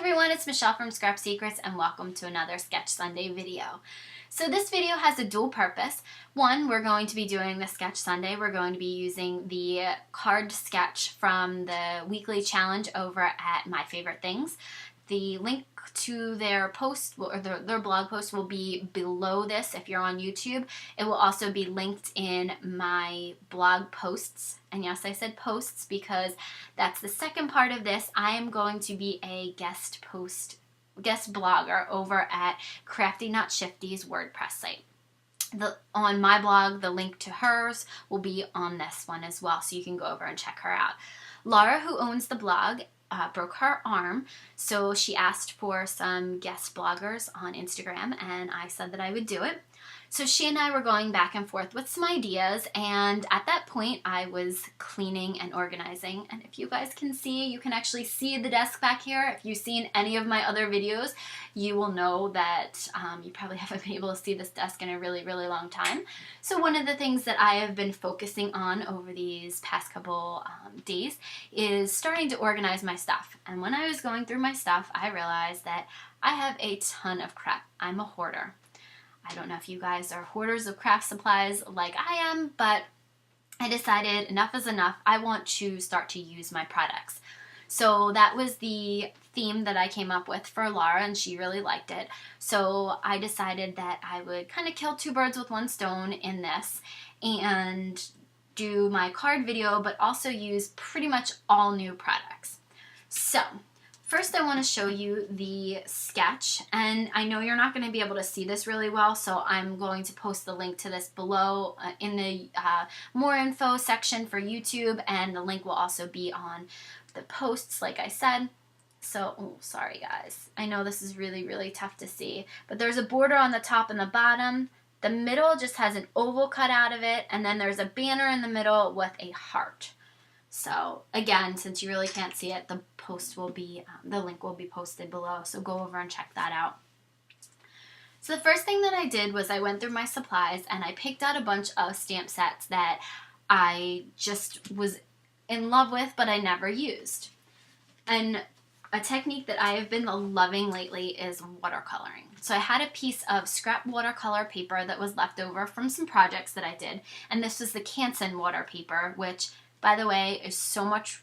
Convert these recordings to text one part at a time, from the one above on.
everyone, it's Michelle from Scrap Secrets and welcome to another Sketch Sunday video. So this video has a dual purpose. One, we're going to be doing the Sketch Sunday. We're going to be using the card sketch from the weekly challenge over at My Favorite Things. The link to their post, or their blog post, will be below this if you're on YouTube. It will also be linked in my blog posts. And yes, I said posts because that's the second part of this. I am going to be a guest blogger over at Crafty Not Shifty's WordPress site. On my blog, the link to hers will be on this one as well, so you can go over and check her out. Laura, who owns the blog, broke her arm, so she asked for some guest bloggers on Instagram, and I said that I would do it. So she and I were going back and forth with some ideas, and at that point I was cleaning and organizing. And if you guys can see, you can actually see the desk back here. If you've seen any of my other videos, you will know that you probably haven't been able to see this desk in a really, really long time. So one of the things that I have been focusing on over these past couple days is starting to organize my stuff. And when I was going through my stuff, I realized that I have a ton of crap. I'm a hoarder. I don't know if you guys are hoarders of craft supplies like I am, but I decided enough is enough. I want to start to use my products. So that was the theme that I came up with for Laura, and she really liked it. So I decided that I would kind of kill two birds with one stone in this and do my card video, but also use pretty much all new products. So first, I want to show you the sketch, and I know you're not going to be able to see this really well, so I'm going to post the link to this below in the more info section for YouTube, and the link will also be on the posts, like I said. So, oh, sorry guys. I know this is really, really tough to see, but there's a border on the top and the bottom. The middle just has an oval cut out of it, and then there's a banner in the middle with a heart. So again, since you really can't see it, the post will be, the link will be posted below, so go over and check that out. So the first thing that I did was I went through my supplies and I picked out a bunch of stamp sets that I just was in love with, but I never used. And a technique that I have been loving lately is watercoloring. So I had a piece of scrap watercolor paper that was left over from some projects that I did, and this was the Canson water paper, which, by the way, is so much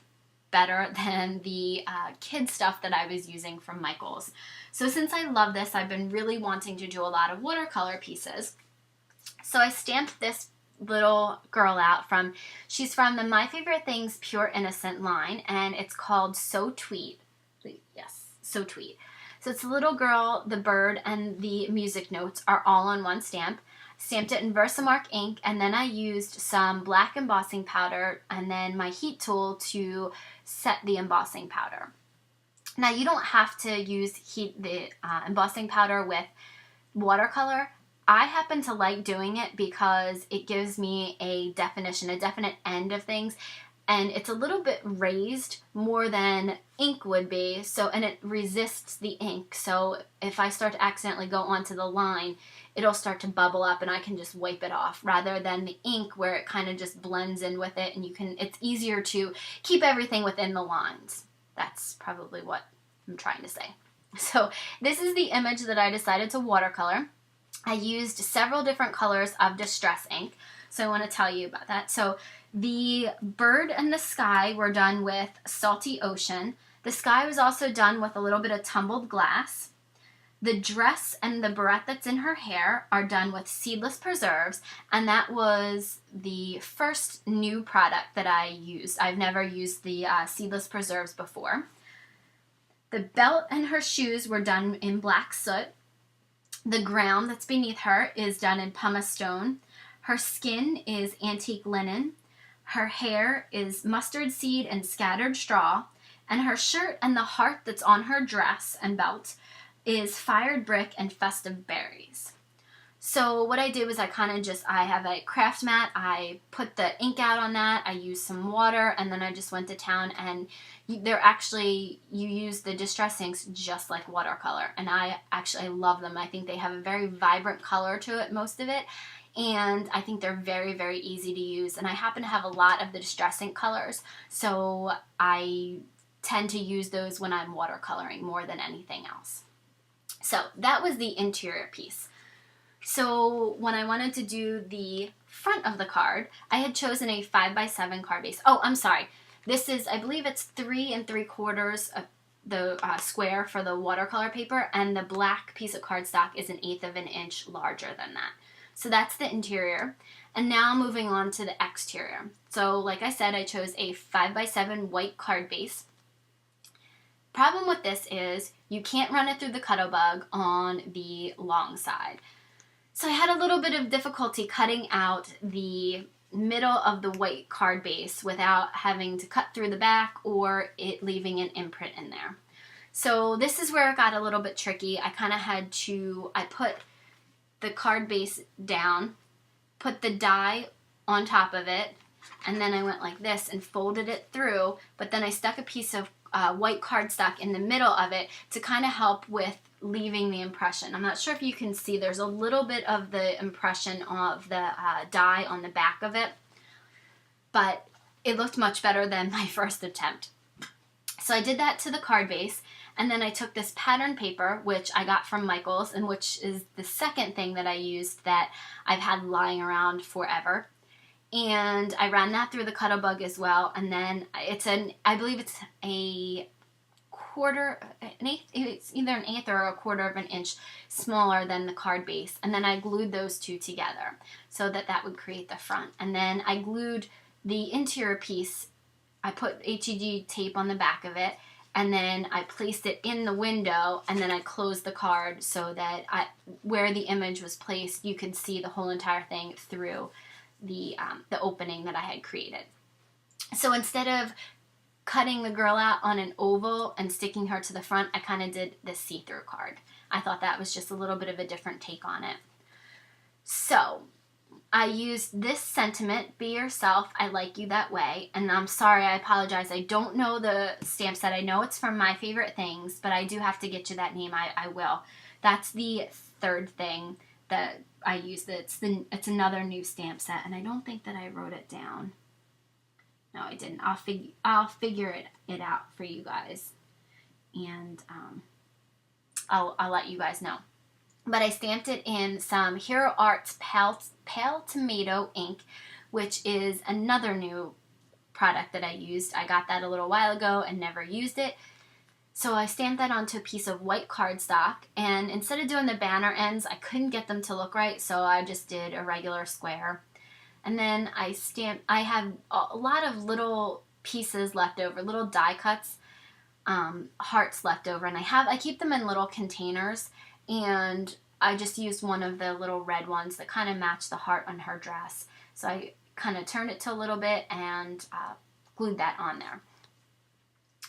better than the kid stuff that I was using from Michael's. So since I love this, I've been really wanting to do a lot of watercolor pieces. So I stamped this little girl out she's from the My Favorite Things Pure Innocent line, and it's called So Tweet. Yes, So Tweet. So it's a little girl, the bird, and the music notes are all on one stamp. Stamped it in Versamark ink, and then I used some black embossing powder and then my heat tool to set the embossing powder. Now you don't have to use the embossing powder with watercolor. I happen to like doing it because it gives me a definition, a definite end of things, and it's a little bit raised more than ink would be, and it resists the ink. So if I start to accidentally go onto the line, it'll start to bubble up and I can just wipe it off, rather than the ink where it kind of just blends in with it, and it's easier to keep everything within the lines. That's probably what I'm trying to say. So this is the image that I decided to watercolor. I used several different colors of distress ink, so I want to tell you about that. So the bird and the sky were done with Salty Ocean. The sky was also done with a little bit of tumbled glass. The dress and the barrette that's in her hair are done with Seedless Preserves, and that was the first new product that I used. I've never used the Seedless Preserves before. The belt and her shoes were done in black soot. The ground that's beneath her is done in pumice stone. Her skin is antique linen. Her hair is mustard seed and scattered straw. And her shirt and the heart that's on her dress and belt is fired brick and festive berries. So what I did was I have a craft mat, I put the ink out on that, I used some water, and then I just went to town, and you use the distress inks just like watercolor, and I love them. I think they have a very vibrant color to it, most of it, and I think they're very, very easy to use, and I happen to have a lot of the distress ink colors, so I tend to use those when I'm watercoloring more than anything else. So that was the interior piece. So when I wanted to do the front of the card, I had chosen a 5x7 card base. Oh, I'm sorry. This is, I believe it's 3 3/4 of the square for the watercolor paper, and the black piece of cardstock is 1/8 of an inch larger than that. So that's the interior. And now moving on to the exterior. So like I said, I chose a 5x7 white card base. Problem with this is you can't run it through the Cut-O-Bug on the long side. So I had a little bit of difficulty cutting out the middle of the white card base without having to cut through the back or it leaving an imprint in there. So this is where it got a little bit tricky. I kind of had to, I put the card base down, put the die on top of it, and then I went like this and folded it through, but then I stuck a piece of white cardstock in the middle of it to kind of help with leaving the impression. I'm not sure if you can see, there's a little bit of the impression of the die on the back of it, but it looked much better than my first attempt. So I did that to the card base, and then I took this pattern paper, which I got from Michael's, and which is the second thing that I used that I've had lying around forever. And I ran that through the Cut-O-Bug as well, and then I believe it's a quarter, an eighth, it's either 1/8 or 1/4 of an inch smaller than the card base, and then I glued those two together so that that would create the front. And then I glued the interior piece, I put HEG tape on the back of it, and then I placed it in the window, and then I closed the card so that where the image was placed, you could see the whole entire thing through the opening that I had created. So instead of cutting the girl out on an oval and sticking her to the front, I kind of did the see-through card. I thought that was just a little bit of a different take on it. So I used this sentiment, "Be yourself, I like you that way." And I'm sorry, I apologize. I don't know the stamp set. I know it's from My Favorite Things, but I do have to get you that name. I will. That's the third thing that I used. It's another new stamp set, and I don't think that I wrote it down. No, I didn't. I'll figure it out for you guys, and I'll let you guys know. But I stamped it in some Hero Arts Pale Tomato ink, which is another new product that I used. I got that a little while ago and never used it. So I stamped that onto a piece of white cardstock, and instead of doing the banner ends, I couldn't get them to look right, so I just did a regular square. And then I have a lot of little pieces left over, little die cuts, hearts left over, and I keep them in little containers, and I just used one of the little red ones that kind of matched the heart on her dress. So I kind of turned it to a little bit and glued that on there.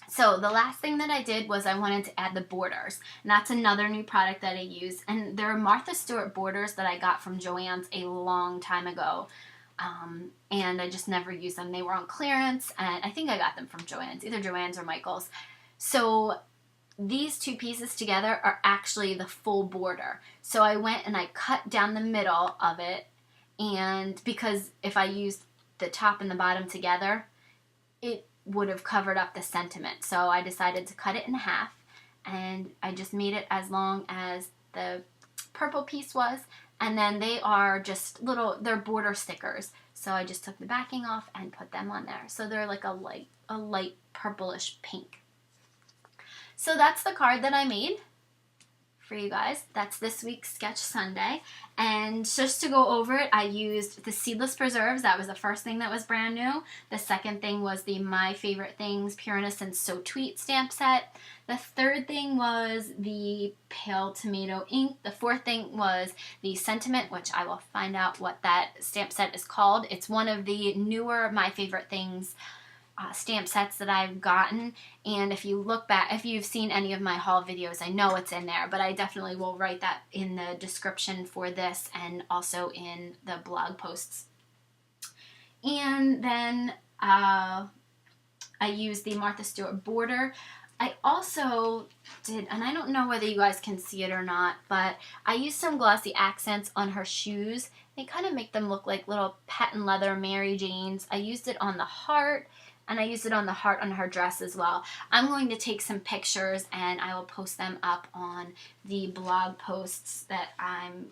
So the last thing that I did was I wanted to add the borders, and that's another new product that I use, and they're Martha Stewart borders that I got from Joann's a long time ago, and I just never used them. They were on clearance, and I think I got them from Joann's, either Joann's or Michael's. So these two pieces together are actually the full border. So I went and I cut down the middle of it, and because if I used the top and the bottom together, it would have covered up the sentiment. So I decided to cut it in half, and I just made it as long as the purple piece was, and then they are just they're border stickers. So I just took the backing off and put them on there. So they're like a light purplish pink. So that's the card that I made for you guys. That's this week's Sketch Sunday. And just to go over it, I used the Seedless Preserves. That was the first thing that was brand new. The second thing was the My Favorite Things Pure Innocence So Tweet stamp set. The third thing was the Pale Tomato ink. The fourth thing was the Sentiment, which I will find out what that stamp set is called. It's one of the newer My Favorite Things stamp sets that I've gotten, and if you look back, if you've seen any of my haul videos, I know it's in there, but I definitely will write that in the description for this and also in the blog posts. And then I used the Martha Stewart border. I also did, and I don't know whether you guys can see it or not, but I used some glossy accents on her shoes. They kind of make them look like little patent leather Mary Janes. I used it on the heart, and I used it on the heart on her dress as well. I'm going to take some pictures and I will post them up on the blog posts that I'm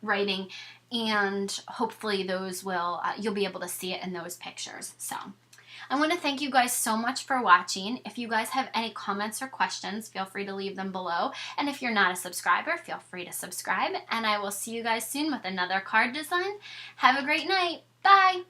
writing, and hopefully those will, you'll be able to see it in those pictures. So I want to thank you guys so much for watching. If you guys have any comments or questions, feel free to leave them below. And if you're not a subscriber, feel free to subscribe. And I will see you guys soon with another card design. Have a great night. Bye.